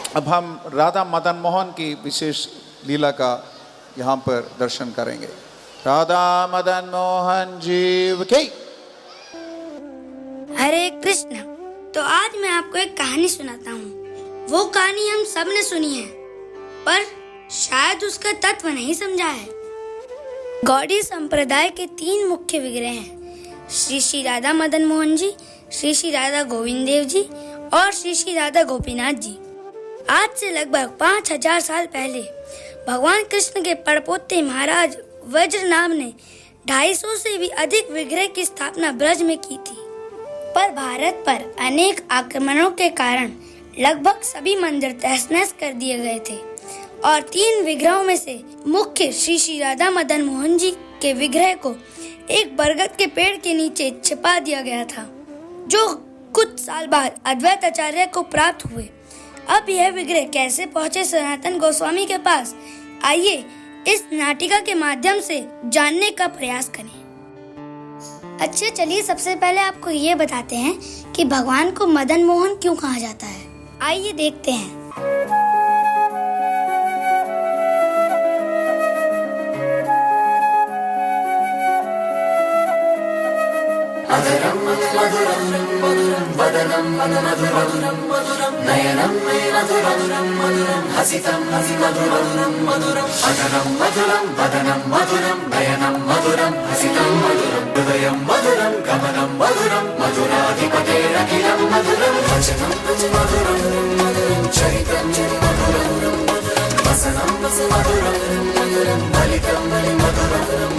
अब हम राधा मदन मोहन की विशेष लीला का यहाँ पर दर्शन करेंगे। राधा मदन मोहन जीव की। हरे कृष्ण। तो आज मैं आपको एक कहानी सुनाता हूँ। वो कहानी हम सब ने सुनी है, पर शायद उसका तत्व नहीं समझा है। गौड़ी संप्रदाय के 3 मुख्य विग्रह हैं, श्री श्री राधा मदन मोहन जी, श्री श्री राधा गोविंद देव जी और श्री श्री राधा गोपीनाथ जी। आज से लगभग 5000 साल पहले भगवान कृष्ण के पड़पोते महाराज वज्रनाभ ने 250 से भी अधिक विग्रह की स्थापना ब्रज में की थी। पर भारत पर अनेक आक्रमणों के कारण लगभग सभी मंदिर तहस-नहस कर दिए गए थे और 3 विग्रहों में से मुख्य श्री श्री राधा मदन मोहन जी के विग्रह को एक बरगद के पेड़ के नीचे छिपा दिया गया था, जो कुछ साल बाद अद्वैत आचार्य को प्राप्त हुए। अब यह विग्रह कैसे पहुँचे सनातन गोस्वामी के पास, आइए इस नाटिका के माध्यम से जानने का प्रयास करें। अच्छा, चलिए सबसे पहले आपको ये बताते हैं कि भगवान को मदन मोहन क्यों कहा जाता है। आइए देखते हैं। अधरं मधुरं मधुरं वदनं मधुरं मधुरं नयनं मधुरं मधुरं हसितं मधुरं मधुरं अधरं मधुरं वदनं मधुरं नयनं मधुरं हसितं मधुरं हृदयं मधुरं गमनं मधुरं मधुराधिपतेरखिलं मधुरं वचनं मधुरं मधुरं चरितं मधुरं वसनं मधुरं मधुरं फलितं मधुरं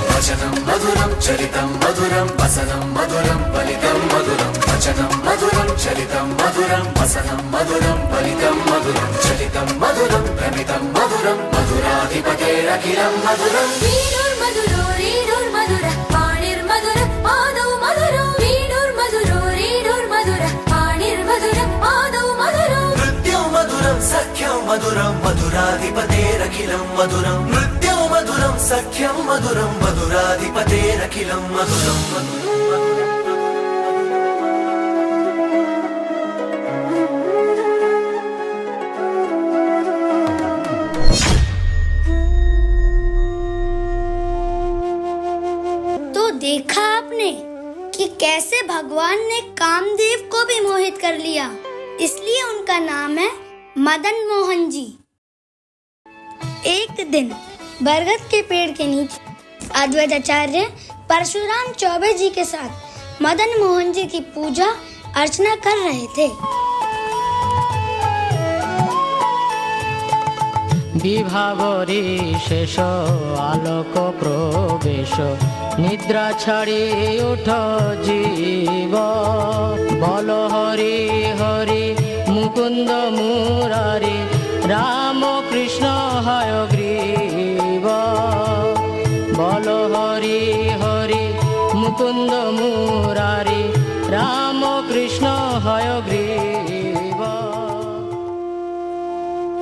वचनं मधुरं चरितं मधुरं वसनं मधुरं फलितं मधुरं वचनं मधुरं चरितं मधुरं वसनं मधुरं फलितं मधुरं चलितं मधुरं भ्रमितं मधुरं मधुराधिपतेरखिलं मधुरं वीणुर्मधुरो रेणुर्मधुरः पाणिर्मधुरः पादौ मधुरो वीणुर्मधुरो रेणुर्मधुरः पाणिर्मधुरः पादौ मधुरो नृत्यं मधुरं सख्यं मधुरं मधुराधिपतेरखिलं मधुरं नृत्यं मधुरं सख्यं मधुरं मधुराधिपतेरखिलं मधुरं तो देखा आपने कि कैसे भगवान ने कामदेव को भी मोहित कर लिया, इसलिए उनका नाम है मदन मोहन जी। एक दिन बरगद के पेड़ के नीचे अद्वैत आचार्य परशुराम चौबे जी के साथ मदन मोहन जी की पूजा अर्चना कर रहे थे। विभावरी शेष आलोक प्रवेश निद्रा छाड़ी उठ जीव बल हरि हरि मुकुंद मुरारी राम कृष्ण हय ग्रीव बल हरि हरि मुकुंद मुरारी राम कृष्ण हय ग्रीव।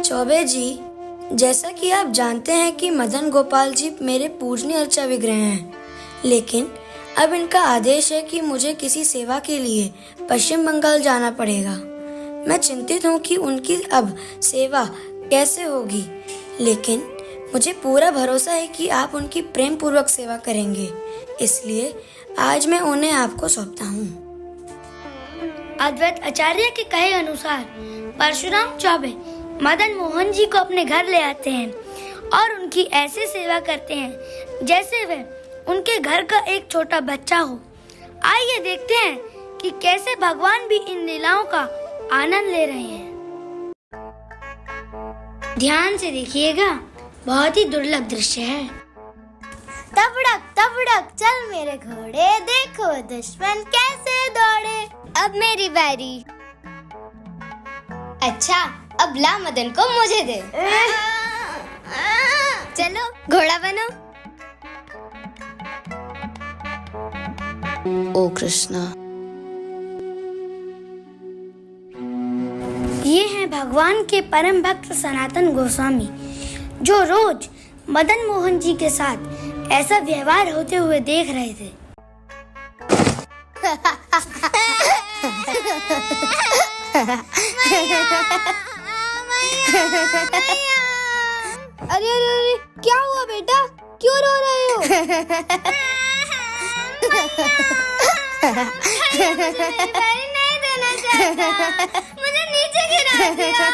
चौबे जी, जैसा कि आप जानते हैं कि मदन गोपाल जी मेरे पूजनीय अर्चा विग्रह हैं, लेकिन अब इनका आदेश है कि मुझे किसी सेवा के लिए पश्चिम बंगाल जाना पड़ेगा। मैं चिंतित हूँ कि उनकी अब सेवा कैसे होगी, लेकिन मुझे पूरा भरोसा है कि आप उनकी प्रेम पूर्वक सेवा करेंगे, इसलिए आज मैं उन्हें आपको सौंपता हूँ। अद्वैत आचार्य के कहे अनुसार परशुराम चौबे मदन मोहन जी को अपने घर ले आते हैं और उनकी ऐसी सेवा करते हैं जैसे वह उनके घर का एक छोटा बच्चा हो। आइए देखते हैं कि कैसे भगवान भी इन लीलाओं का आनंद ले रहे हैं। ध्यान से देखिएगा, बहुत ही दुर्लभ दृश्य है। तबड़क चल मेरे घोड़े, देखो दुश्मन कैसे दौड़े। अब मेरी बारी। अच्छा, अब ला मदन को मुझे दे। चलो घोड़ा बनो। ओ कृष्णा। ये हैं भगवान के परम भक्त सनातन गोस्वामी, जो रोज मदन मोहन जी के साथ ऐसा व्यवहार होते हुए देख रहे थे। अरे अरे अरे, क्या हुआ बेटा, क्यों रो रहे हो? नहीं देना चाहता, मुझे नीचे गिरा दिया।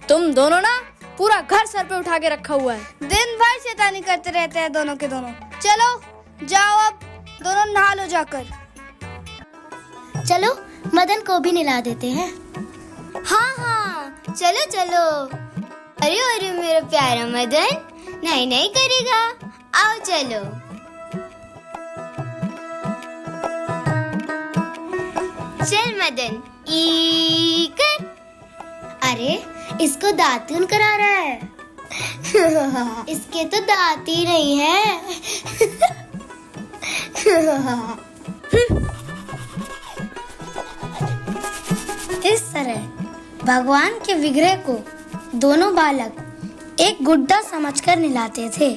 तुम दोनों ना पूरा घर सर पे उठा के रखा हुआ है। दिन भर शैतानी करते रहते हैं दोनों के दोनों। चलो जाओ, अब दोनों नहा लो जाकर। चलो मदन को भी नहला देते हैं। हाँ हाँ, चलो चलो। अरे अरे मेरा प्यारा मदन, नहीं नहीं करेगा, आओ चलो। चल मदन, ई कर। अरे इसको दातून करा रहा है। इसके तो दांत ही नहीं है। इस तरह भगवान के विग्रह को दोनों बालक एक गुड्डा समझकर नहलाते थे।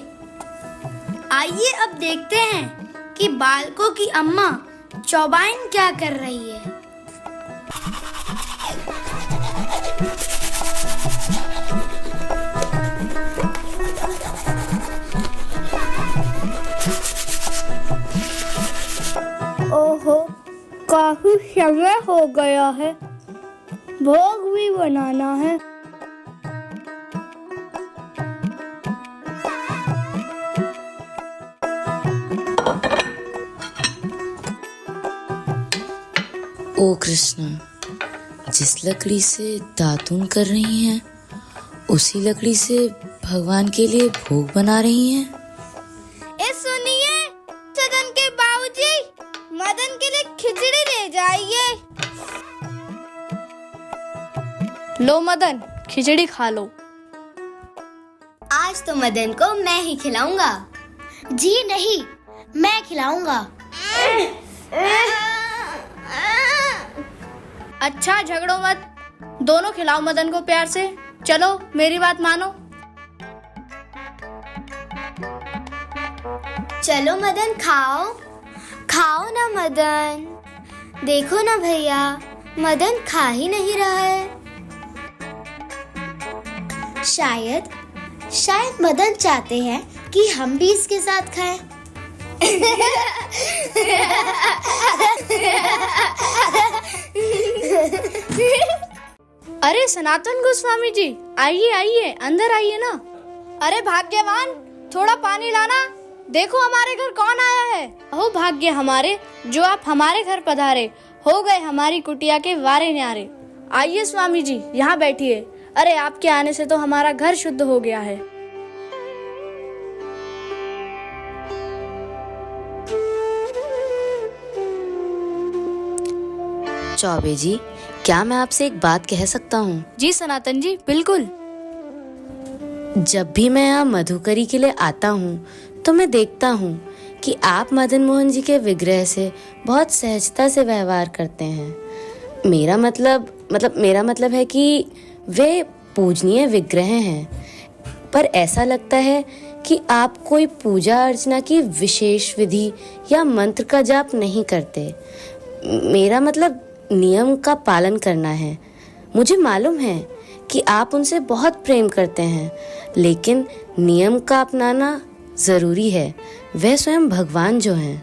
आइए अब देखते हैं कि बालकों की अम्मा चौबाइन क्या कर रही है। ओहो, काफी समय हो गया है, भोग भी बनाना है। ओ कृष्णा, जिस लकड़ी से दातून कर रही हैं, उसी लकड़ी से भगवान के लिए भोग बना रही हैं। सुनिए सदन के बाबूजी, मदन के लिए खिचड़ी ले जाइए। लो मदन, खिचड़ी खा लो। आज तो मदन को मैं ही खिलाऊंगा। जी नहीं, मैं खिलाऊंगा। अच्छा झगड़ो मत, दोनों खिलाओ मदन को प्यार से। चलो मेरी बात मानो। चलो मदन, खाओ खाओ ना मदन। देखो ना भैया, मदन खा ही नहीं रहा है। शायद मदन चाहते हैं कि हम भी इसके साथ खाएं। अरे सनातन गोस्वामी जी, आइए आइए, अंदर आइए ना। अरे भाग्यवान, थोड़ा पानी लाना। देखो हमारे घर कौन आया है। हो भाग्य हमारे, जो आप हमारे घर पधारे, हो गए हमारी कुटिया के वारे न्यारे। आइए स्वामी जी, यहाँ बैठिए। अरे आपके आने से तो हमारा घर शुद्ध हो गया है। चौबे जी, क्या मैं आपसे एक बात कह सकता हूँ? जी सनातन जी, बिल्कुल। जब भी मैं यहाँ मधुकरी के लिए आता हूँ तो मैं देखता हूँ कि आप मदन मोहन जी के विग्रह से बहुत सहजता से व्यवहार करते हैं। मेरा मतलब है कि वे पूजनीय विग्रह हैं, पर ऐसा लगता है कि आप कोई पूजा अर्चना की विशेष विधि या मंत्र का जाप नहीं करते। मेरा मतलब नियम का पालन करना है। मुझे मालूम है कि आप उनसे बहुत प्रेम करते हैं, लेकिन नियम का अपनाना जरूरी है। वह स्वयं भगवान जो हैं।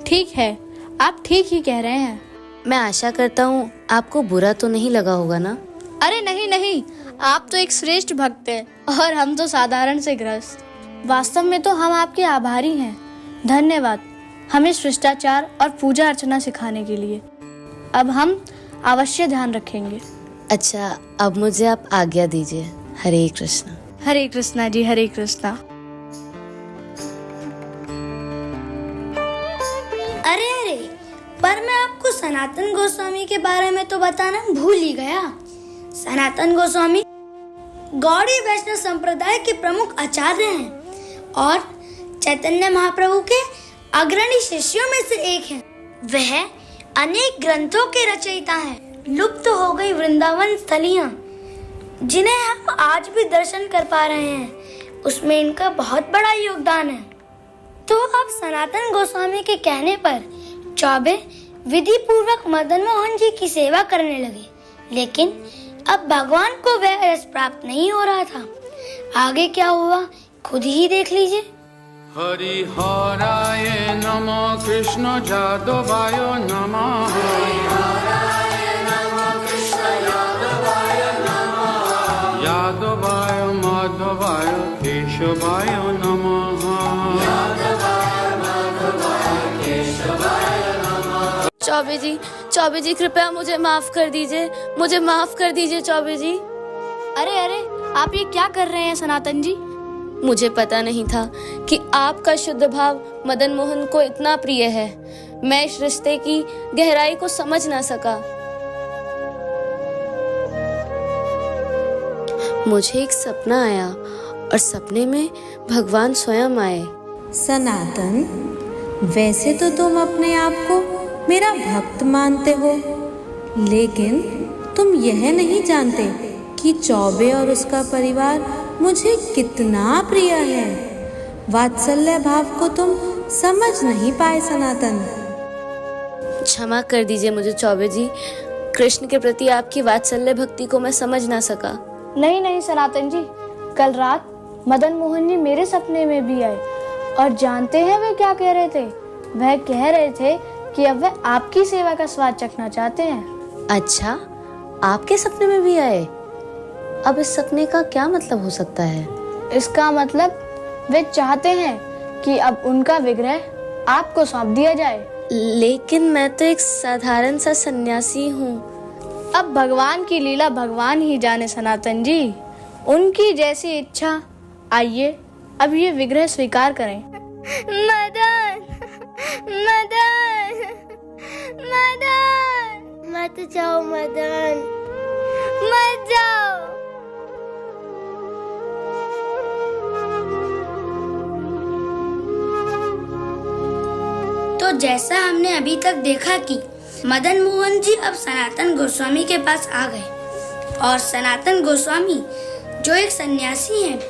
ठीक है, आप ठीक ही कह रहे हैं। मैं आशा करता हूँ आपको बुरा तो नहीं लगा होगा ना? अरे नहीं नहीं, आप तो एक श्रेष्ठ भक्त हैं और हम तो साधारण से गृहस्थ। वास्तव में तो हम आपके आभारी हैं। धन्यवाद हमें शिष्टाचार और पूजा अर्चना सिखाने के लिए। अब हम अवश्य ध्यान रखेंगे। अच्छा, अब मुझे आप आज्ञा दीजिए। हरे कृष्णा। हरे कृष्णा जी, हरे कृष्णा। अरे अरे, पर मैं आपको सनातन गोस्वामी के बारे में तो बताना भूल ही गया। सनातन गोस्वामी गौड़ी वैष्णव संप्रदाय के प्रमुख आचार्य हैं और चैतन्य महाप्रभु के अग्रणी शिष्यों में से एक हैं। वह अनेक ग्रंथों के रचयिता हैं। लुप्त हो गई वृंदावन स्थलियां, जिन्हें हम आज भी दर्शन कर पा रहे हैं, उसमें इनका बहुत बड़ा योगदान है। तो अब सनातन गोस्वामी के कहने पर चौबे विधि पूर्वक मदन मोहन जी की सेवा करने लगे, लेकिन अब भगवान को वह यश प्राप्त नहीं हो रहा था। आगे क्या हुआ खुद ही देख लीजिए। हरि हराय नमः कृष्ण जादवाय नमः यादवाय माधवाय केशवाय नमः चौबे जी कृपया मुझे माफ कर दीजिए, मुझे माफ कर दीजिए चौबे जी। अरे अरे, आप ये क्या कर रहे हैं सनातन जी? मुझे पता नहीं था कि आपका शुद्ध भाव मदन मोहन को इतना प्रिय है। मैं इस रिश्ते की गहराई को समझ ना सका। मुझे एक सपना आया और सपने में भगवान स्वयं आए। सनातन, वैसे तो तुम अपने आप को मेरा भक्त मानते हो, लेकिन तुम यह नहीं जानते कि चौबे और उसका परिवार मुझे कितना प्रिय है। वात्सल्य भाव को तुम समझ नहीं पाए सनातन। क्षमा कर दीजिए मुझे चौबे जी, कृष्ण के प्रति आपकी वात्सल्य भक्ति को मैं समझ ना सका। नहीं नहीं सनातन जी, कल रात मदन मोहन जी मेरे सपने में भी आए और जानते हैं वे क्या कह रहे थे? वह कह रहे थे कि अब वह आपकी सेवा का स्वाद चखना चाहते हैं। अच्छा, आपके सपने में भी आए? अब इस सपने का क्या मतलब हो सकता है? इसका मतलब वे चाहते हैं कि अब उनका विग्रह आपको सौंप दिया जाए। लेकिन मैं तो एक साधारण सा सन्यासी हूँ। अब भगवान की लीला भगवान ही जाने सनातन जी, उनकी जैसी इच्छा। आइए अब ये विग्रह स्वीकार करें। मदन, मदन, मदन, मत जाओ मदन, मत जाओ। तो जैसा हमने अभी तक देखा कि मदन मोहन जी अब सनातन गोस्वामी के पास आ गए और सनातन गोस्वामी जो एक सन्यासी हैं,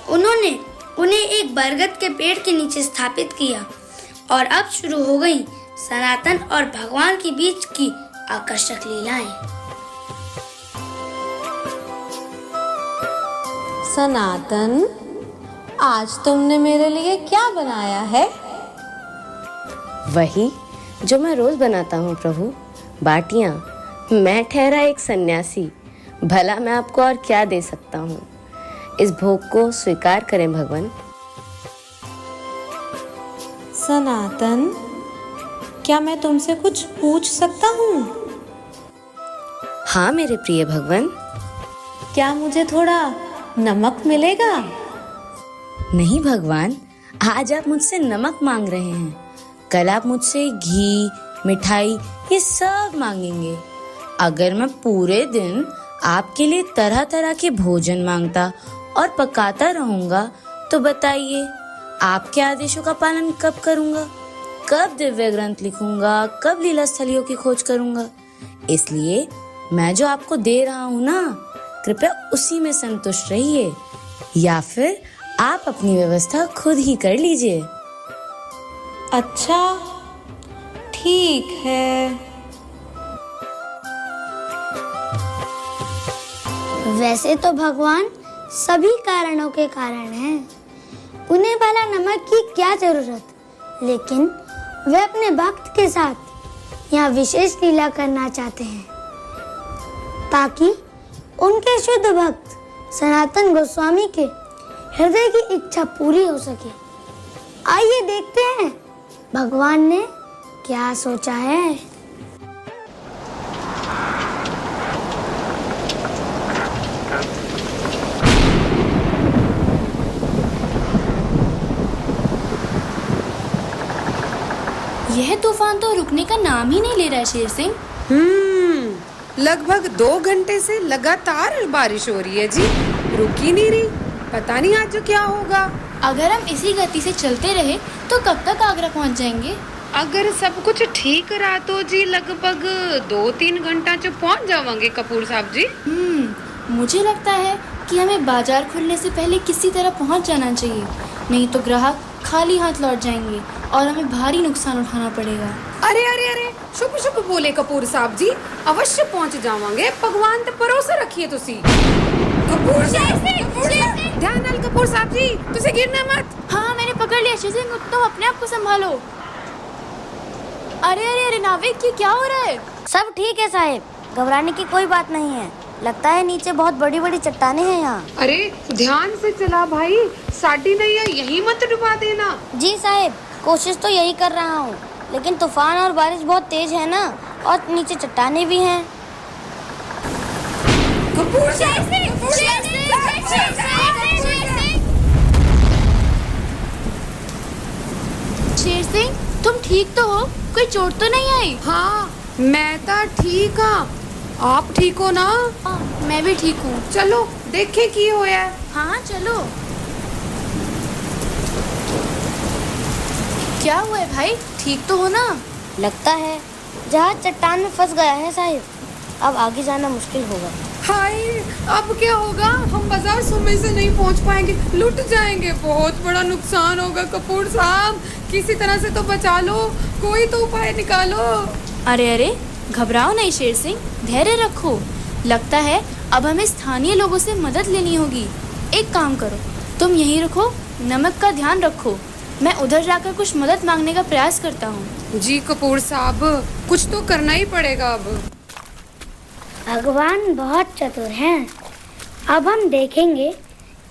उन्होंने उन्हें एक बरगद के पेड़ के नीचे स्थापित किया और अब शुरू हो गई सनातन और भगवान के बीच की आकर्षक लीलाएं। सनातन, आज तुमने मेरे लिए क्या बनाया है? वही जो मैं रोज बनाता हूँ प्रभु, बाटियाँ। मैं ठहरा एक सन्यासी, भला मैं आपको और क्या दे सकता हूँ? इस भोग को स्वीकार करें भगवान। सनातन, क्या मैं तुमसे कुछ पूछ सकता हूँ? हाँ मेरे प्रिय भगवान। क्या मुझे थोड़ा नमक मिलेगा? नहीं भगवान, आज आप मुझसे नमक मांग रहे हैं, कल आप मुझसे घी, मिठाई ये सब मांगेंगे। अगर मैं पूरे दिन आपके लिए तरह तरह के भोजन मांगता और पकाता रहूंगा तो बताइए आपके आदेशों का पालन कब करूंगा? कब दिव्य ग्रंथ लिखूंगा? कब लीला स्थलियों की खोज करूंगा? इसलिए मैं जो आपको दे रहा हूँ ना, कृपया उसी में संतुष्ट रहिए, या फिर आप अपनी व्यवस्था खुद ही कर लीजिए। अच्छा, ठीक है। वैसे तो भगवान सभी कारणों के कारण हैं, उन्हें भला नमक की क्या जरूरत, लेकिन वे अपने भक्त के साथ यहाँ विशेष लीला करना चाहते हैं ताकि उनके शुद्ध भक्त सनातन गोस्वामी के हृदय की इच्छा पूरी हो सके। आइए देखते हैं भगवान ने क्या सोचा है। यह तूफान तो रुकने का नाम ही नहीं ले रहा है शेर सिंह। लगभग 2 घंटे से लगातार बारिश हो रही है जी, रुक ही नहीं रही। पता नहीं आज क्या होगा। अगर हम इसी गति से चलते रहे तो कब तक आगरा पहुंच जाएंगे? अगर सब कुछ ठीक रहा तो जी लगभग 2-3 घंटा जो पहुंच जावांगे कपूर साहब जी। मुझे लगता है कि हमें बाजार खुलने से पहले किसी तरह पहुंच जाना चाहिए, नहीं तो ग्राहक खाली हाथ लौट जाएंगे और हमें भारी नुकसान उठाना पड़ेगा। अरे अरे अरे शुभ शुभ बोले कपूर साहब जी, अवश्य पहुंच जावांगे। भगवान ते भरोसा रखिए तुसी। कपूर साहब, ध्यान नाल कपूर साहब जी, तुसी गिरना मत। हाँ मैंने पकड़ लिया शेर सिंह, तुम अपने आप को संभालो। अरे अरे अरे नाविक, ये क्या हो रहा है? सब ठीक है साहिब, घबराने की कोई बात नहीं है। लगता है नीचे बहुत बड़ी बड़ी चट्टानें हैं यहाँ। अरे ध्यान से चला भाई, साडी नैया यही मत डुबा देना। जी साहिब, कोशिश तो यही कर रहा हूँ, लेकिन तूफान और बारिश बहुत तेज है ना, और नीचे चट्टानें भी हैं। कपूर साहब, शेर सिंह, तुम ठीक तो हो? कोई चोट तो नहीं आई? हाँ मैं तो ठीक हाँ, आप ठीक हो ना? हाँ, मैं भी ठीक हूँ। चलो देखे की होया। हाँ चलो। क्या हुआ है भाई, ठीक तो हो ना? लगता है जहाज चट्टान में फंस गया है साहिब, अब आगे जाना मुश्किल होगा। हाय अब क्या होगा? हम बाजार समय से नहीं पहुंच पाएंगे, लुट जाएंगे, बहुत बड़ा नुकसान होगा। कपूर साहब किसी तरह से तो बचा लो, कोई तो उपाय निकालो। अरे अरे घबराओ नहीं शेर सिंह, धैर्य रखो। लगता है अब हमें स्थानीय लोगों से मदद लेनी होगी। एक काम करो, तुम यहीं रुको, नमक का ध्यान रखो, मैं उधर जाकर कुछ मदद मांगने का प्रयास करता हूँ। जी कपूर साहब, कुछ तो करना ही पड़ेगा अब। भगवान बहुत चतुर हैं। अब हम देखेंगे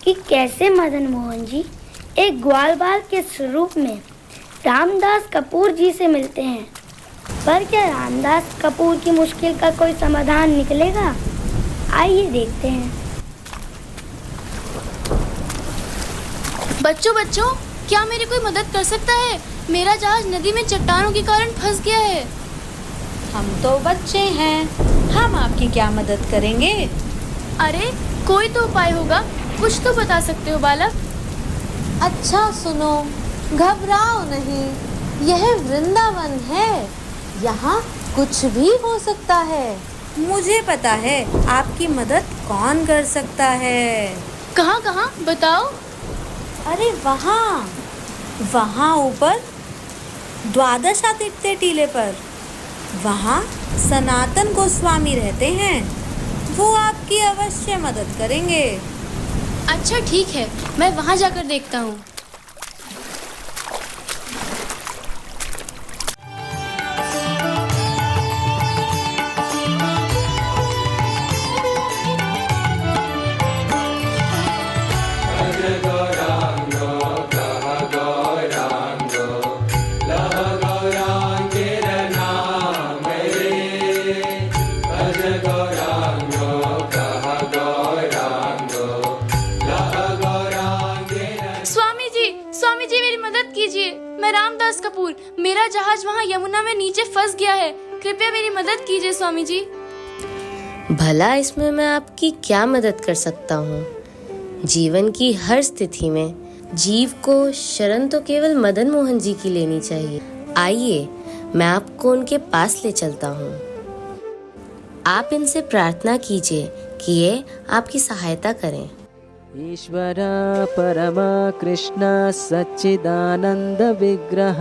कि कैसे मदन मोहन जी एक ग्वालबाल के स्वरूप में रामदास कपूर जी से मिलते हैं। पर क्या रामदास कपूर की मुश्किल का कोई समाधान निकलेगा? आइए देखते हैं। बच्चों, क्या मेरी कोई मदद कर सकता है? मेरा जहाज नदी में चट्टानों के कारण फंस गया है। हम तो बच्चे हैं, हम आपकी क्या मदद करेंगे? अरे कोई तो उपाय होगा, कुछ तो बता सकते हो बालक। अच्छा सुनो, घबराओ नहीं, यह वृंदावन है, यहाँ कुछ भी हो सकता है। मुझे पता है आपकी मदद कौन कर सकता है। कहाँ बताओ। अरे वहाँ ऊपर द्वादशादित्य टीले पर, वहाँ सनातन गोस्वामी रहते हैं, वो आपकी अवश्य मदद करेंगे। अच्छा ठीक है, मैं वहाँ जाकर देखता हूँ। स्वामी जी मेरी मदद कीजिए, मैं रामदास कपूर, मेरा जहाज वहाँ यमुना में नीचे फंस गया है, कृपया मेरी मदद कीजिए स्वामी जी। भला इसमें मैं आपकी क्या मदद कर सकता हूँ? जीवन की हर स्थिति में जीव को शरण तो केवल मदन मोहन जी की लेनी चाहिए। आइए मैं आपको उनके पास ले चलता हूँ। आप इनसे प्रार्थना कीजिए कि ये आपकी सहायता करें। ईश्वर परम कृष्ण सच्चिदानंद विग्रह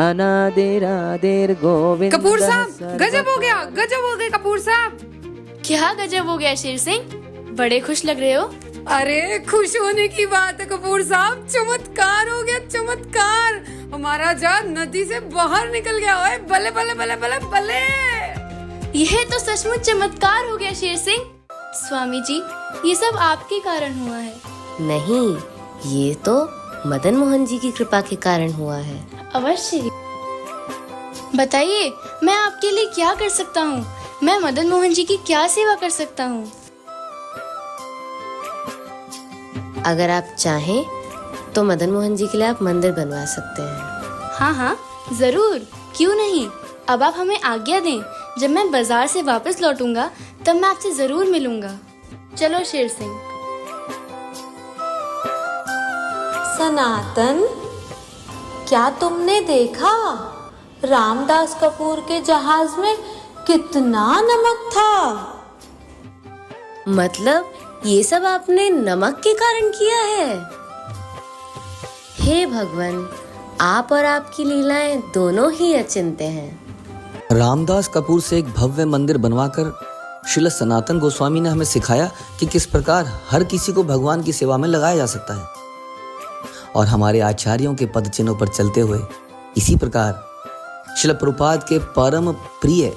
अनादिरादिर गोविंद। कपूर साहब गजब हो गया कपूर साहब। क्या गजब हो गया शेर सिंह, बड़े खुश लग रहे हो। अरे खुश होने की बात है कपूर साहब, चमत्कार हो गया, चमत्कार। हमारा जहाज नदी से बाहर निकल गया। ओए बले बले बले बले बले। यह तो सचमुच चमत्कार हो गया शेर सिंह। स्वामी जी ये सब आपके कारण हुआ है। नहीं, ये तो मदन मोहन जी की कृपा के कारण हुआ है। अवश्य। बताइए मैं आपके लिए क्या कर सकता हूँ, मैं मदन मोहन जी की क्या सेवा कर सकता हूँ। अगर आप चाहें तो मदन मोहन जी के लिए आप मंदिर बनवा सकते हैं। हाँ जरूर, क्यों नहीं। अब आप हमें आज्ञा दें, जब मैं बाजार से वापस लौटूंगा तब मैं आपसे जरूर मिलूंगा। चलो शेर सिंह। सनातन, क्या तुमने देखा रामदास कपूर के जहाज में कितना नमक था? मतलब ये सब आपने नमक के कारण किया है? हे भगवान, आप और आपकी लीलाएं दोनों ही अचिंत्य हैं। रामदास कपूर से एक भव्य मंदिर बनवाकर श्रील सनातन गोस्वामी ने हमें सिखाया कि किस प्रकार हर किसी को भगवान की सेवा में लगाया जा सकता है। और हमारे आचार्यों के पद चिन्हों पर चलते हुए इसी प्रकार श्रील प्रभुपाद के परम प्रिय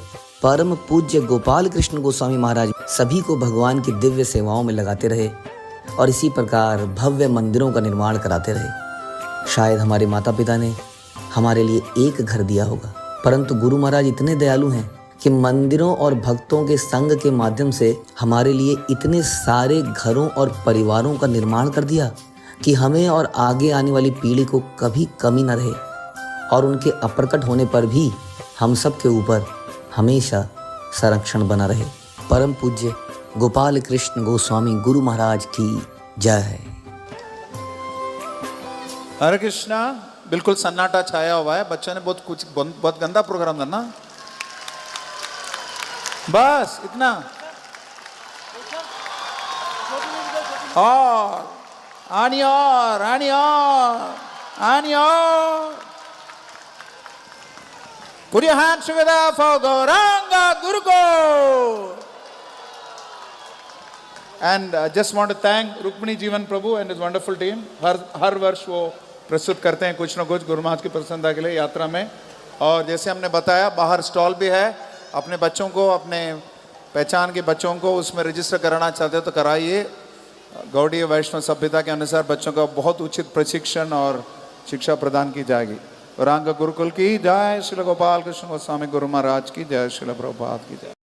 परम पूज्य गोपाल कृष्ण गोस्वामी महाराज सभी को भगवान की दिव्य सेवाओं में लगाते रहे और इसी प्रकार भव्य मंदिरों का निर्माण कराते रहे। शायद हमारे माता पिता ने हमारे लिए एक घर दिया होगा, परंतु गुरु महाराज इतने दयालु हैं कि मंदिरों और भक्तों के संग के माध्यम से हमारे लिए इतने सारे घरों और परिवारों का निर्माण कर दिया कि हमें और आगे आने वाली पीढ़ी को कभी कमी न रहे और उनके अप्रकट होने पर भी हम सब के ऊपर हमेशा संरक्षण बना रहे। परम पूज्य गोपाल कृष्ण गोस्वामी गुरु महाराज की जय। हरे कृष्णा। बिल्कुल सन्नाटा छाया हुआ है। बच्चों ने बहुत गंदा प्रोग्राम था ना। बस इतना। और आनी और आनी और आनी और। Put your hands together for Gauranga Gurukul. And I just want to thank Rukmini Jeevan Prabhu and his wonderful team. हर वर्ष वो प्रस्तुत करते हैं कुछ ना कुछ गुरु महाराज की प्रसन्नता के लिए यात्रा में। और जैसे हमने बताया बाहर स्टॉल भी है। अपने बच्चों को, अपने पहचान के बच्चों को उसमें रजिस्टर कराना चाहते हो तो कराइए। गौड़ीय वैष्णव सभ्यता के अनुसार बच्चों का बहुत उचित प्रशिक्षण और शिक्षा प्रदान की जाएगी। गौरांग गुरुकुल की जय। श्रील गोपाल कृष्ण गोस्वामी गुरु महाराज की जय। श्रील प्रभुपाद की जय।